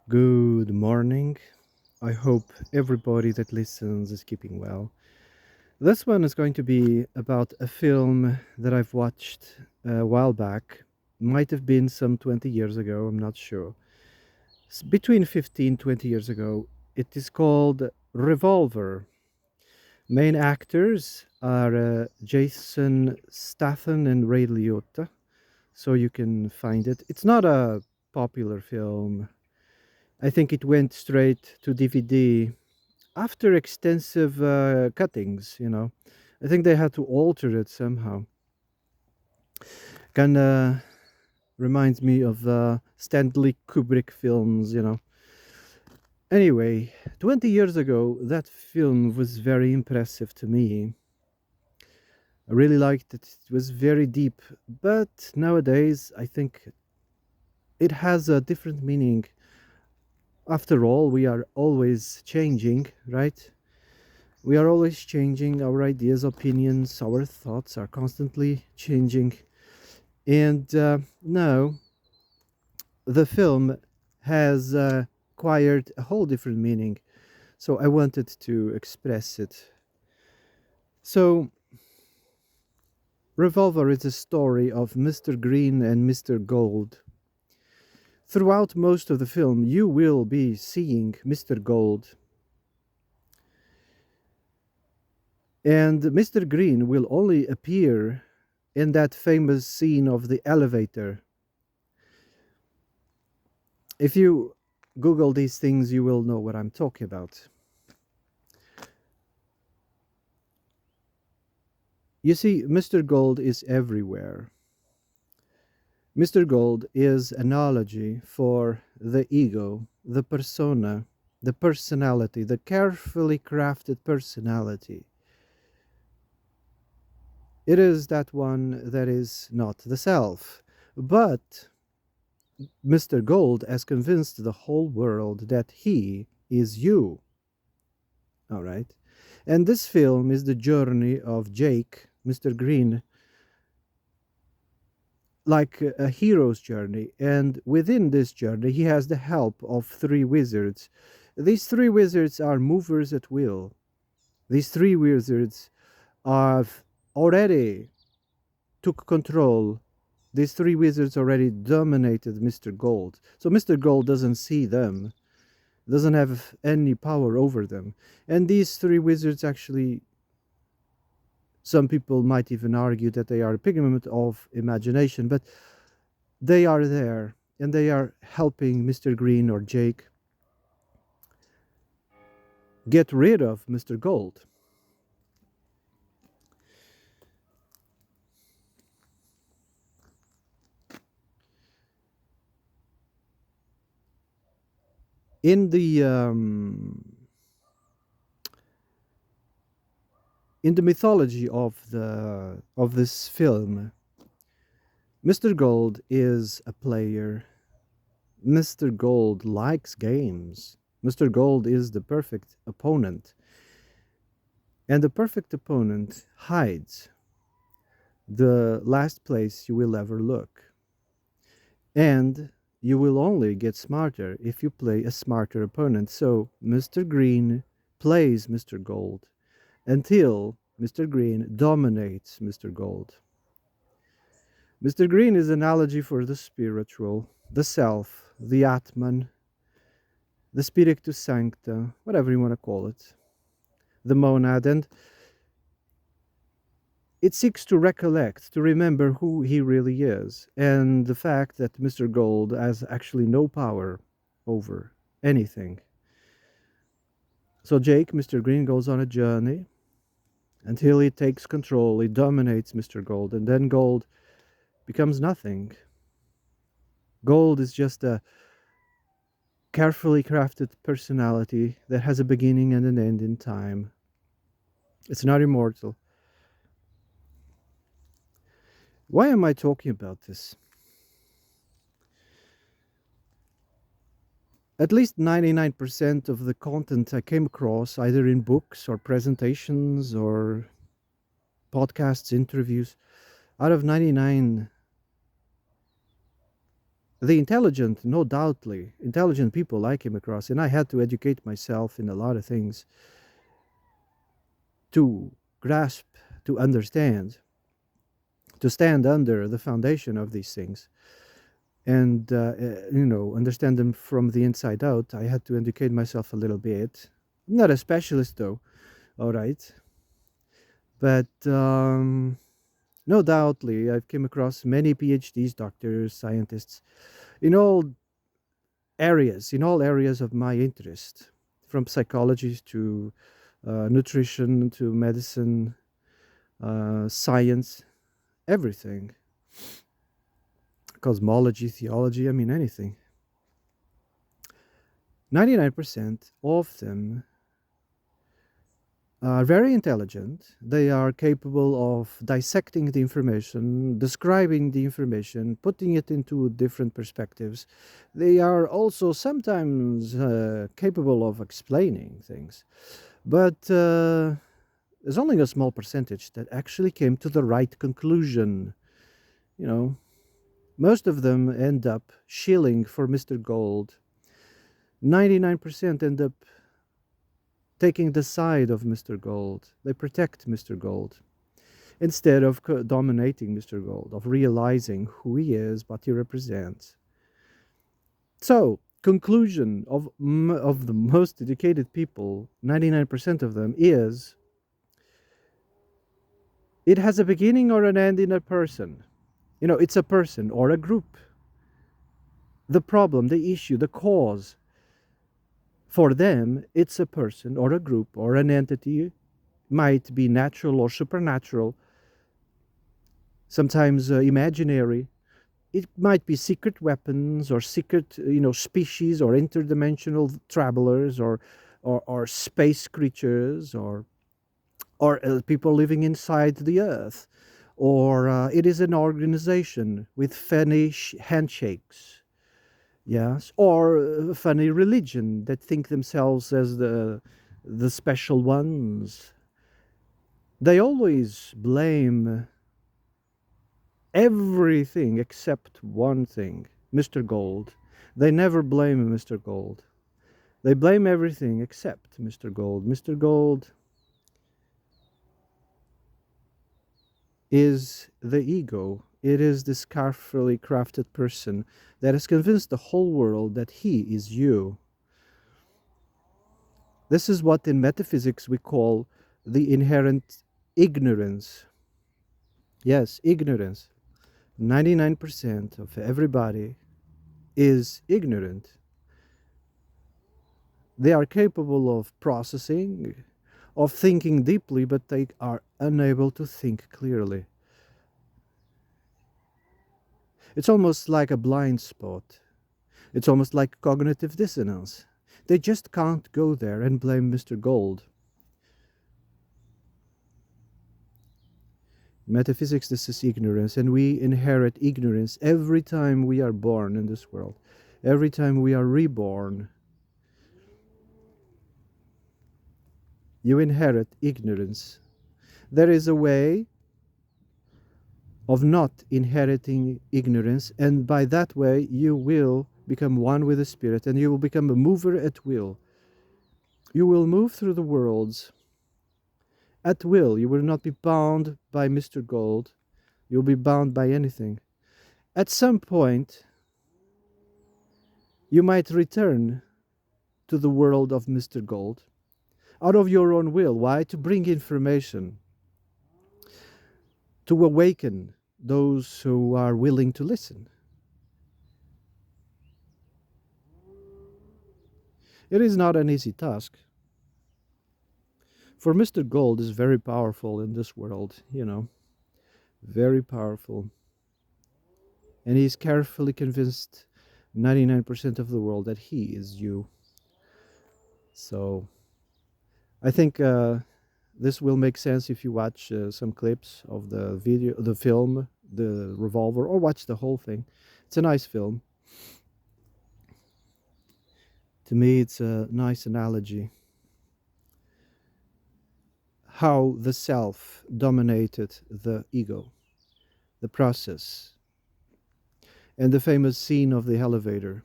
Good morning. I hope everybody that listens is keeping well. This one is going to be about a film that I've watched a while back. Might have been some 20 years ago, I'm not sure. Between 15 20 years ago. It is called Revolver. Main actors are Jason Statham and Ray Liotta, so you can find it. It's not a popular film. I think it went straight to DVD after extensive cuttings. I think they had to alter it somehow. Kind of reminds me of Stanley Kubrick films. Anyway, 20 years ago, that film was very impressive to me. I really liked it. It was very deep. But nowadays, I think it has a different meaning. After all, we are always changing, right? We are always changing. Our ideas, opinions, our thoughts are constantly changing. And now the film has acquired a whole different meaning. So I wanted to express it. So, Revolver is a story of Mr. Green and Mr. Gold. Throughout most of the film, you will be seeing Mr. Gold. And Mr. Green will only appear in that famous scene of the elevator. If you Google these things, you will know what I'm talking about. You see, Mr. Gold is everywhere. Mr. Gold is analogy for the ego, the persona, the personality, the carefully crafted personality. It is that one that is not the self. But Mr. Gold has convinced the whole world that he is you. All right. And this film is the journey of Jake, Mr. Green, like a hero's journey. And within this journey, he has the help of three wizards. These three wizards are movers at will. These three wizards have already took control. These three wizards already dominated Mr. Gold. So Mr. Gold doesn't see them, doesn't have any power over them. And these three wizards actually, some people might even argue that they are a figment of imagination, but they are there and they are helping Mr. Green or Jake get rid of Mr. Gold. In the mythology of this film, Mr. Gold is a player. Mr. Gold likes games. Mr. Gold is the perfect opponent. And the perfect opponent hides the last place you will ever look. And you will only get smarter if you play a smarter opponent. So Mr. Green plays Mr. Gold until Mr. Green dominates Mr. Gold. Mr. Green is an analogy for the spiritual, the self, the Atman, the Spiritus Sancta, whatever you want to call it, the monad, and it seeks to recollect, to remember who he really is, and the fact that Mr. Gold has actually no power over anything. So Jake, Mr. Green, goes on a journey until he takes control, he dominates Mr. Gold, and then Gold becomes nothing. Gold is just a carefully crafted personality that has a beginning and an end in time. It's not immortal. Why am I talking about this? At least 99% of the content I came across, either in books or presentations or podcasts, interviews, out of 99, The intelligent, no doubtly, intelligent people I came across, and I had to educate myself in a lot of things to grasp, to understand, to stand under the foundation of these things and understand them from the inside out. I had to educate myself a little bit. I'm not a specialist though, all right, but no doubtly I've came across many PhDs, doctors, scientists in all areas of my interest, from psychology to nutrition to medicine, science, everything, cosmology, theology, I mean anything. 99% of them are very intelligent. They are capable of dissecting the information, describing the information, putting it into different perspectives. They are also sometimes capable of explaining things. But there's only a small percentage that actually came to the right conclusion. You know, most of them end up shilling for Mr. Gold. 99% end up taking the side of Mr. Gold. They protect Mr. Gold instead of dominating Mr. Gold, of realizing who he is, what he represents. So, conclusion of the most educated people, 99% of them, is it has a beginning or an end in a person. It's a person or a group. The problem, the issue, the cause, for them, it's a person or a group or an entity, might be natural or supernatural, sometimes imaginary. It might be secret weapons or secret, species or interdimensional travelers or space creatures or people living inside the earth, or it is an organization with funny handshakes, yes, or a funny religion that think themselves as the special ones. They always blame everything except one thing, Mr. Gold. They never blame Mr. Gold. They blame everything except Mr. Gold. Mr. Gold is the ego. It is this carefully crafted person that has convinced the whole world that he is you. This is what in metaphysics we call the inherent ignorance. Yes, ignorance. 99% of everybody is ignorant. They are capable of processing, of thinking deeply, but they are unable to think clearly. It's almost like a blind spot. It's almost like cognitive dissonance. They just can't go there and blame Mr. Gold. Metaphysics, this is ignorance, and we inherit ignorance every time we are born in this world. Every time we are reborn, you inherit ignorance. There is a way of not inheriting ignorance, and by that way you will become one with the Spirit, and you will become a mover at will. You will move through the worlds at will. You will not be bound by Mr. Gold. You'll be bound by anything. At some point, you might return to the world of Mr. Gold out of your own will. Why? To bring information, to awaken those who are willing to listen. It is not an easy task. For Mr. Gold is very powerful in this world, very powerful. And he's carefully convinced 99% of the world that he is you. So I think this will make sense if you watch some clips of the film, The Revolver, or watch the whole thing. It's a nice film. To me, it's a nice analogy. How the self dominated the ego, the process. And the famous scene of the elevator.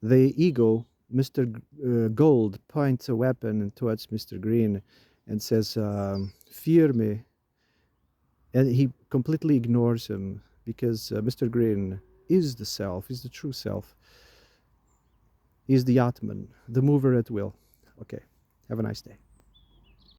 The ego, Mr. Gold, points a weapon towards Mr. Green and says, fear me. And he completely ignores him because Mr. Green is the self, is the true self. He's the Atman, the mover at will. Okay, have a nice day.